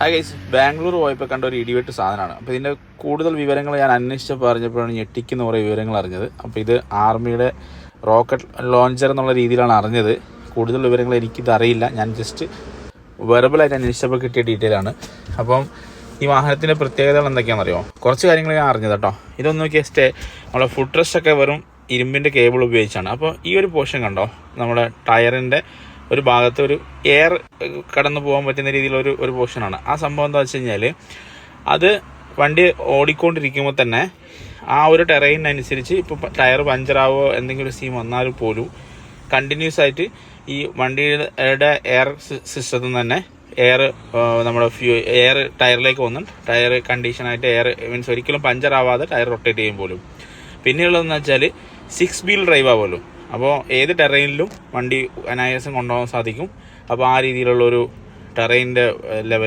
Guys, Bangalore പോയപ്പോൾ കണ്ട ഒരു ഇടിവെട്ട് സാധനമാണ്. അപ്പോൾ ഇതിൻ്റെ കൂടുതൽ വിവരങ്ങൾ ഞാൻ അന്വേഷിച്ച് പറഞ്ഞപ്പോഴാണ് ഞെട്ടിക്കുന്ന കുറേ വിവരങ്ങൾ അറിഞ്ഞത്. അപ്പോൾ ഇത് ആർമിയുടെ റോക്കറ്റ് ലോഞ്ചർ എന്നുള്ള രീതിയിലാണ് അറിഞ്ഞത്. കൂടുതൽ വിവരങ്ങൾ എനിക്കിത് അറിയില്ല. ഞാൻ ജസ്റ്റ് വെർബലായിട്ട് അന്വേഷിച്ചപ്പോൾ കിട്ടിയ ഡീറ്റെയിൽ ആണ്. അപ്പം ഈ വാഹനത്തിൻ്റെ പ്രത്യേകതകൾ എന്തൊക്കെയാണെന്നറിയോ? കുറച്ച് കാര്യങ്ങൾ ഞാൻ അറിഞ്ഞത് കേട്ടോ. ഇതൊന്ന് നോക്കിയേ, നമ്മളെ ഫുഡ് റെസ്റ്റൊക്കെ വെറും ഇരുമ്പിൻ്റെ കേബിൾ ഉപയോഗിച്ചാണ്. അപ്പോൾ ഈ ഒരു പോർഷൻ കണ്ടോ, നമ്മുടെ ടയറിൻ്റെ ഒരു ഭാഗത്ത് ഒരു എയർ കടന്നു പോകാൻ പറ്റുന്ന രീതിയിലൊരു ഒരു പോർഷനാണ്. ആ സംഭവം എന്താ വെച്ച് കഴിഞ്ഞാൽ, അത് വണ്ടി ഓടിക്കൊണ്ടിരിക്കുമ്പോൾ തന്നെ ആ ഒരു ടെറൈനനുസരിച്ച് ഇപ്പോൾ ടയർ പഞ്ചറാവോ എന്തെങ്കിലും സീൻ വന്നാൽ പോലും കണ്ടിന്യൂസ് ആയിട്ട് ഈ വണ്ടിയുടെ എയർ സിസ്റ്റത്തിൽ തന്നെ എയർ നമ്മുടെ എയർ ടയറിലേക്ക് വന്ന് ടയർ കണ്ടീഷനായിട്ട് എയർ മീൻസ് ഒരിക്കലും പഞ്ചറാവാതെ ടയർ റൊട്ടേറ്റ് ചെയ്യും പോലും. പിന്നെയുള്ളതെന്ന് വെച്ചാൽ 6 വീൽ ഡ്രൈവ് ആവുമല്ലോ. അപ്പോൾ ഏത് ടെറൈനിലും വണ്ടി അനായാസം കൊണ്ടുപോകാൻ സാധിക്കും. അപ്പോൾ ആ രീതിയിലുള്ളൊരു ടെറൈനിൻ്റെ ലെവൽ